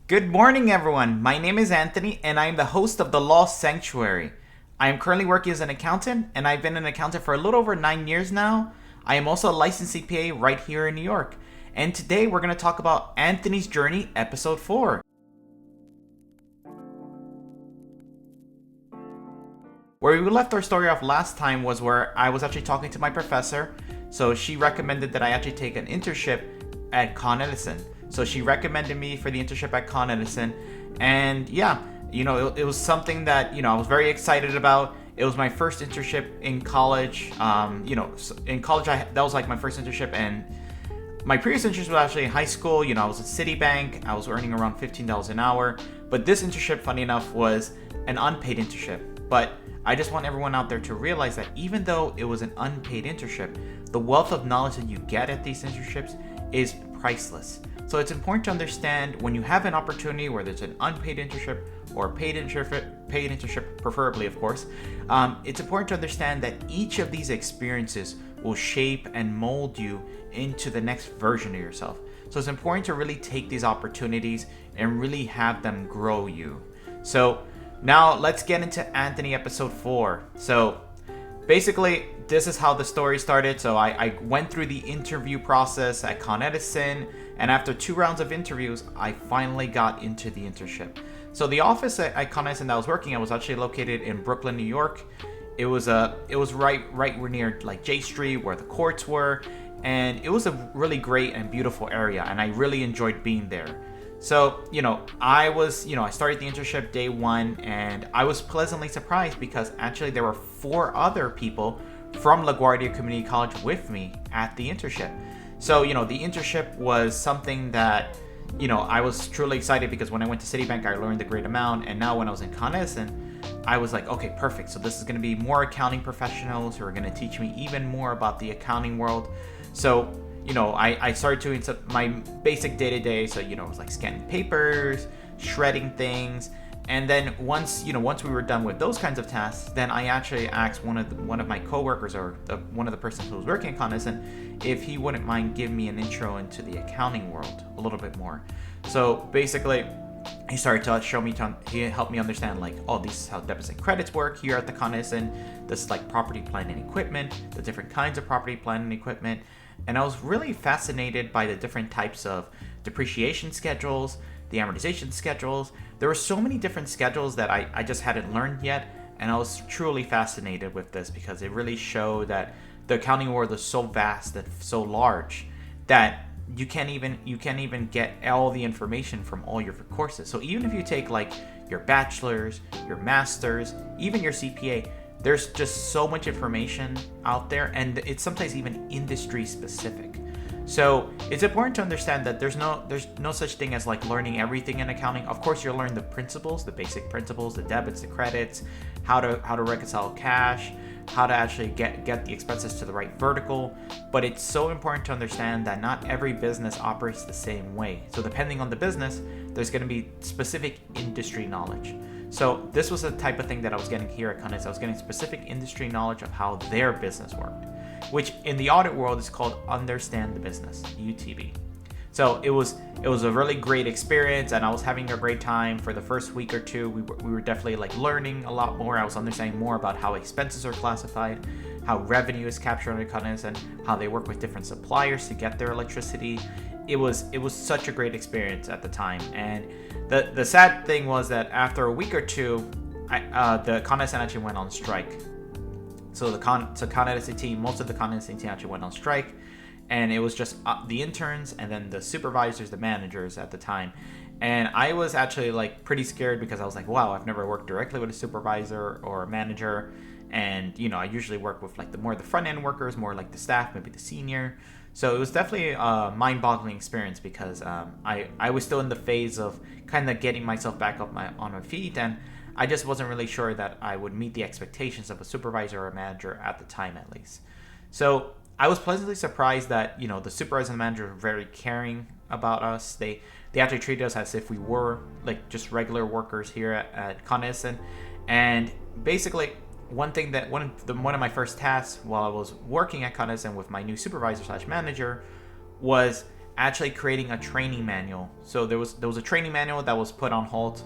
Good morning, everyone. My name is Anthony, and I am the host of TheLostSanctuary. I am currently working as an accountant, and I've been an accountant for a little over 9 years now. I am also a licensed CPA right here in New York. And today we're going to talk about Anthony's Journey, Episode 4. Where we left our story off last time was where I was actually talking to my professor. So she recommended that I actually take an internship at Con Edison. So she recommended me for the internship at Con Edison. And yeah, it was something that, I was very excited about. It was my first internship in college. In college, that was like my first internship. And my previous internship was actually in high school. I was at Citibank. I was earning around $15 an hour. But this internship, funny enough, was an unpaid internship. But I just want everyone out there to realize that even though it was an unpaid internship, the wealth of knowledge that you get at these internships is priceless. So it's important to understand when you have an opportunity, whether it's an unpaid internship or a paid internship, preferably, of course, it's important to understand that each of these experiences will shape and mold you into the next version of yourself. So it's important to really take these opportunities and really have them grow you. So now let's get into Anthony episode 4. So basically, this is how the story started. So I went through the interview process at Con Edison, and after 2 rounds of interviews, I finally got into the internship. So the office at Con Edison that I was working at was actually located in Brooklyn, New York. It was right near like J Street where the courts were, and it was a really great and beautiful area, and I really enjoyed being there. So, I started the internship day 1, and I was pleasantly surprised because actually there were 4 other people from LaGuardia Community College with me at the internship. So, the internship was something that, I was truly excited because when I went to Citibank, I learned a great amount. And now when I was in Con Edison, I was like, okay, perfect. So this is going to be more accounting professionals who are going to teach me even more about the accounting world. So, I started doing my basic day-to-day. So, it was like scanning papers, shredding things. And then once we were done with those kinds of tasks, then I actually asked one of my coworkers or one of the persons who was working at Con Edison if he wouldn't mind giving me an intro into the accounting world a little bit more. So basically, he started to show me, he helped me understand this is how debits and credits work here at the Con Edison. This is like property, plant, and equipment, the different kinds of property, plant, and equipment. And I was really fascinated by the different types of depreciation schedules, the amortization schedules. There were so many different schedules that I just hadn't learned yet, and I was truly fascinated with this because it really showed that the accounting world is so vast and so large that you can't even get all the information from all your courses. So even if you take like your bachelor's, your master's, even your CPA, there's just so much information out there, and it's sometimes even industry specific. So it's important to understand that there's no such thing as like learning everything in accounting. Of course, you'll learn the principles, the basic principles, the debits, the credits, how to reconcile cash, how to actually get the expenses to the right vertical. But it's so important to understand that not every business operates the same way. So depending on the business, there's going to be specific industry knowledge. So this was the type of thing that I was getting here at Con Edison. I was getting specific industry knowledge of how their business worked, which in the audit world is called Understand the Business, UTB. So it was a really great experience, and I was having a great time for the first week or 2. We were definitely like learning a lot more. I was understanding more about how expenses are classified, how revenue is captured under Con Edison, how they work with different suppliers to get their electricity. It was such a great experience at the time. And the sad thing was that after a week or 2, the Con Edison actually went on strike. So the Con Edison team, most of the Con Edison team actually went on strike, and it was just the interns and then the supervisors, the managers at the time. And I was actually like pretty scared because I was like, wow, I've never worked directly with a supervisor or a manager. And I usually work with like the front end workers, more like the staff, maybe the senior. So it was definitely a mind-boggling experience because I was still in the phase of kind of getting myself back on my feet, and I just wasn't really sure that I would meet the expectations of a supervisor or a manager at the time, at least. So I was pleasantly surprised that the supervisor and the manager were very caring about us. They actually treated us as if we were like just regular workers here at Con Edison. And basically, one of my first tasks while I was working at Con Edison with my new supervisor/manager was actually creating a training manual. So there was a training manual that was put on hold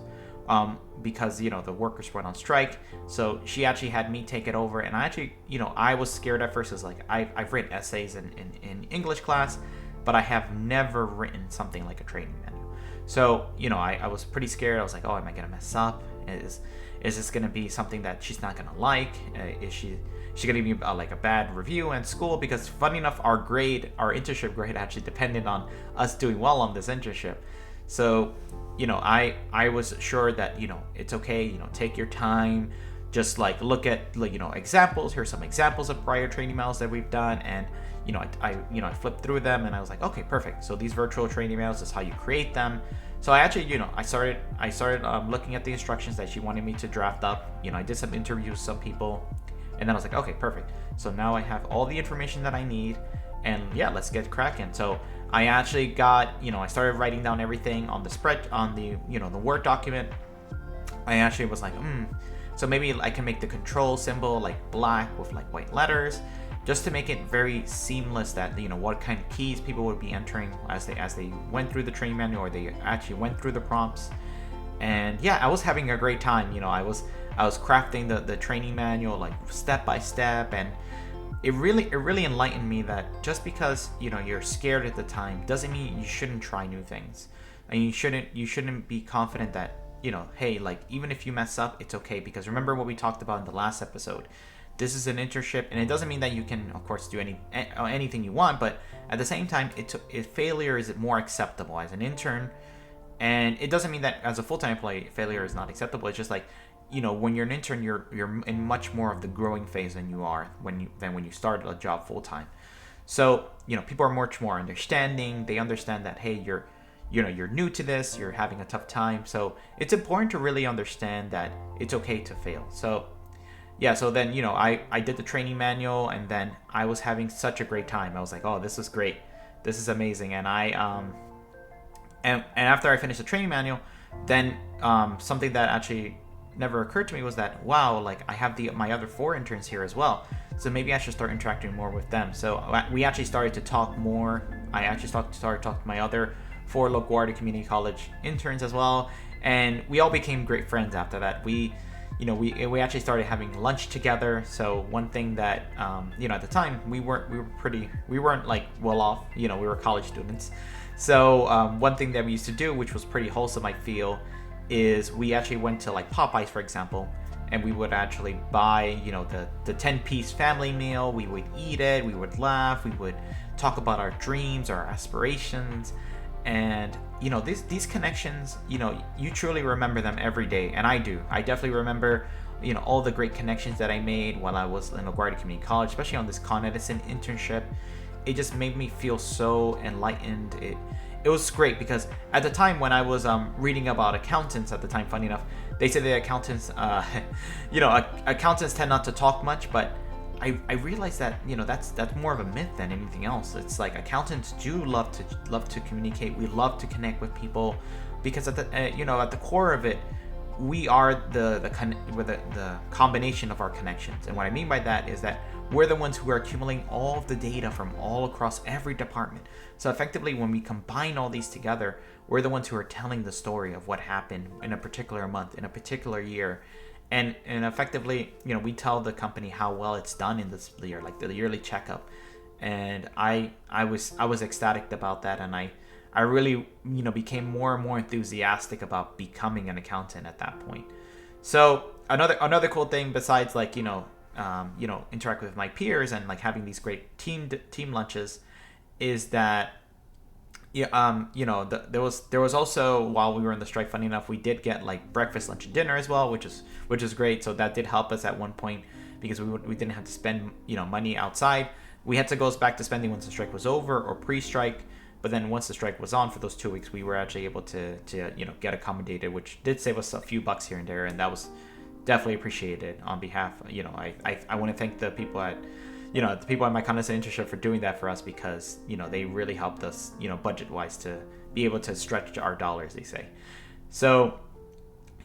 because the workers went on strike. So she actually had me take it over, and I actually I was scared at first. It's like I've written essays in English class, but I have never written something like a training manual. So I was pretty scared. I was like, oh, am I gonna mess up? Is this gonna be something that she's not gonna like? Is she gonna give me like a bad review in school? Because funny enough, our internship grade actually depended on us doing well on this internship. So I was sure that it's okay. Take your time. Just like look at examples. Here's some examples of prior training mails that we've done, and I flipped through them, and I was like, okay, perfect. So these virtual training mails is how you create them. So I actually I started looking at the instructions that she wanted me to draft up. I did some interviews with some people, and then I was like, okay, perfect. So now I have all the information that I need, and yeah, let's get cracking. So I actually got I started writing down everything on the the Word document. I actually was like, so maybe I can make the control symbol like black with like white letters, just to make it very seamless that what kind of keys people would be entering as they went through the training manual, or they actually went through the prompts. And yeah, I was having a great time. I was crafting the training manual like step by step, and it really enlightened me that just because you're scared at the time doesn't mean you shouldn't try new things, and you shouldn't be confident that hey, like even if you mess up, it's okay, because remember what we talked about in the last episode. This is an internship, and it doesn't mean that you can, of course, do anything you want, but at the same time, failure is more acceptable as an intern, and it doesn't mean that as a full-time employee, failure is not acceptable. It's just like, when you're an intern, you're in much more of the growing phase than you are when you start a job full-time. So, people are much more understanding. They understand that, hey, you're new to this, you're having a tough time. So it's important to really understand that it's okay to fail. So yeah, so then, I did the training manual, and then I was having such a great time. I was like, oh, this is great. This is amazing. And and after I finished the training manual, then something that actually never occurred to me was that, wow, like I have my other 4 interns here as well. So maybe I should start interacting more with them. So we actually started to talk more. I actually started talking to my other 4 LaGuardia Community College interns as well, and we all became great friends after that. We actually started having lunch together. So one thing that at the time we weren't like well off. We were college students. So one thing that we used to do, which was pretty wholesome, I feel, is we actually went to like Popeyes, for example, and we would actually buy the 10-piece family meal. We would eat it. We would laugh. We would talk about our dreams, our aspirations. And these connections, you truly remember them every day, and I do. I definitely remember all the great connections that I made while I was in LaGuardia Community College, especially on this Con Edison internship. It just made me feel so enlightened. It was great because at the time when I was reading about accountants at the time, funny enough, they say that accountants accountants tend not to talk much, but I realized that that's more of a myth than anything else. It's like accountants do love to communicate. We love to connect with people, because at the core of it, we are the combination of our connections. And what I mean by that is that we're the ones who are accumulating all of the data from all across every department. So effectively, when we combine all these together, we're the ones who are telling the story of what happened in a particular month, in a particular year. And effectively, we tell the company how well it's done in this year, like the yearly checkup. And I was ecstatic about that, and I really became more and more enthusiastic about becoming an accountant at that point. So another cool thing besides like interact with my peers and like having these great team lunches is that there was also, while we were in the strike, funny enough, we did get like breakfast, lunch, and dinner as well, which is great. So that did help us at one point, because we didn't have to spend money outside. We had to go back to spending once the strike was over or pre-strike. But then once the strike was on for those 2 weeks, we were actually able to get accommodated, which did save us a few bucks here and there, and that was definitely appreciated on behalf. I want to thank the people at my Con Edison internship for doing that for us, because they really helped us budget wise to be able to stretch our dollars, they say. So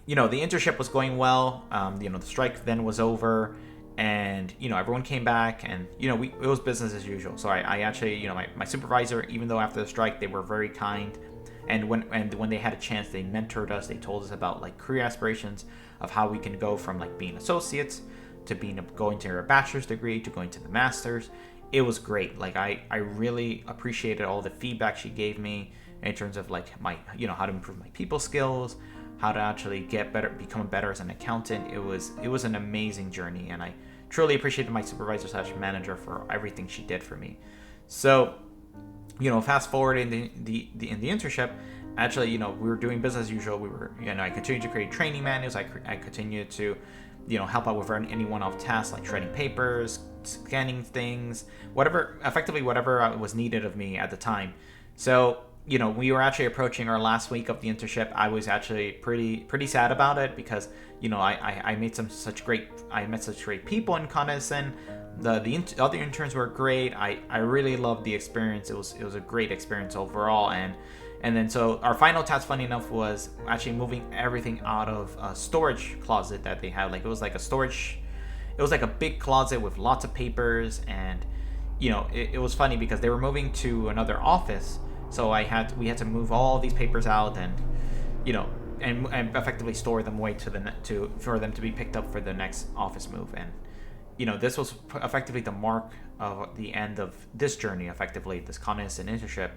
the internship was going well. The strike then was over, And everyone came back, and it was business as usual. So I actually, my supervisor, even though after the strike they were very kind, and when they had a chance, they mentored us. They told us about like career aspirations of how we can go from like being associates to going to a bachelor's degree to going to the master's. It was great. Like I really appreciated all the feedback she gave me in terms of like my how to improve my people skills, how to actually get better, become better as an accountant. It was an amazing journey, and I truly appreciated my supervisor / manager for everything she did for me. So, fast forward in the internship, actually, we were doing business as usual. We were, I continued to create training manuals. I continued to, help out with any one-off tasks like shredding papers, scanning things, effectively whatever was needed of me at the time. So, we were actually approaching our last week of the internship. I was actually pretty sad about it because, I met such great people in Con Edison. The other interns were great. I really loved the experience. It was a great experience overall. And then so our final task, funny enough, was actually moving everything out of a storage closet that they had. Like it was like a big closet with lots of papers, and it was funny because they were moving to another office. So we had to move all these papers out, and and effectively store them away for them to be picked up for the next office move. And this was effectively the mark of the end of this journey, effectively this Con Edison internship.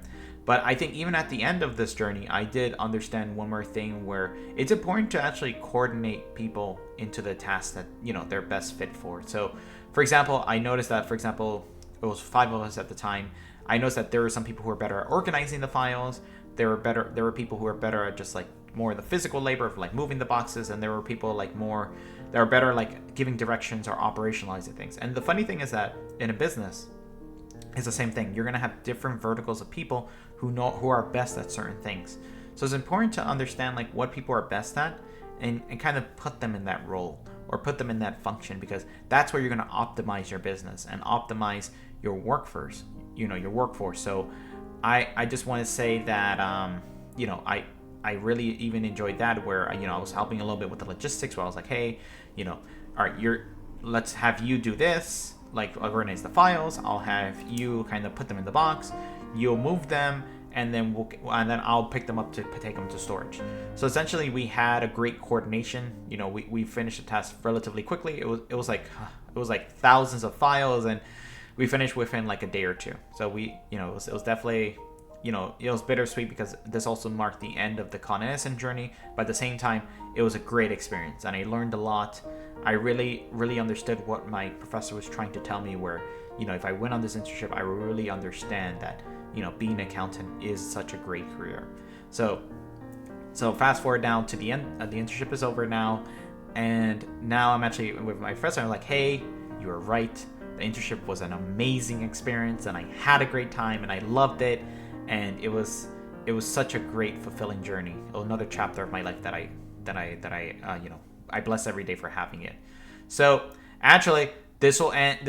But I think even at the end of this journey, I did understand one more thing, where it's important to actually coordinate people into the tasks that they're best fit for. So, for example, I noticed that, it was 5 of us at the time. I noticed that there were some people who were better at organizing the files. There were people who were better at just like more of the physical labor of like moving the boxes, and there were people that are better like giving directions or operationalizing things. And the funny thing is that in a business, it's the same thing. You're gonna have different verticals of people who are best at certain things. So it's important to understand like what people are best at, and kind of put them in that role or put them in that function, because that's where you're gonna optimize your business and optimize your workforce. Your workforce. So I just want to say that I really even enjoyed that, where I was helping a little bit with the logistics, where I was like, hey, all right, let's have you do this, like organize the files. I'll have you kind of put them in the box. You'll move them, and then I'll pick them up to take them to storage. So essentially, we had a great coordination. We finished the task relatively quickly. It was like thousands of files, and we finished within like a day or two. So it was definitely, it was bittersweet because this also marked the end of the Con Edison journey. But at the same time, it was a great experience, and I learned a lot. I really, really understood what my professor was trying to tell me, where, if I went on this internship, I really understand that, being an accountant is such a great career. So fast forward now to the end. The internship is over now, and now I'm actually with my professor. I'm like, hey, you were right. The internship was an amazing experience, and I had a great time, and I loved it, and it was such a great, fulfilling journey. Another chapter of my life that I bless every day for having it. So actually, this will end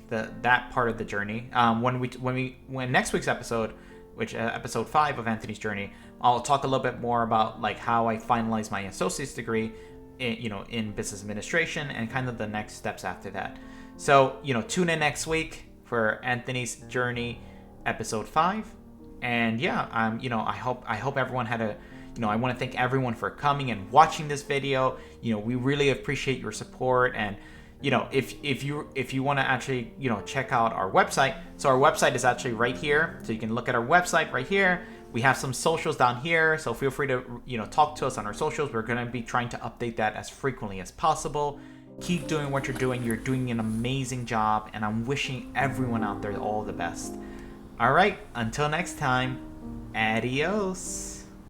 that part of the journey. When next week's episode, which episode 5 of Anthony's journey, I'll talk a little bit more about like how I finalized my associate's degree in business administration, and kind of the next steps after that. So, tune in next week for Anthony's journey, episode 5. And yeah, I hope everyone had I want to thank everyone for coming and watching this video. We really appreciate your support. And, if you want to actually, check out our website. So our website is actually right here. So you can look at our website right here. We have some socials down here. So feel free to, talk to us on our socials. We're going to be trying to update that as frequently as possible. Keep doing what you're doing. You're doing an amazing job, and I'm wishing everyone out there all the best. All right, until next time, adios.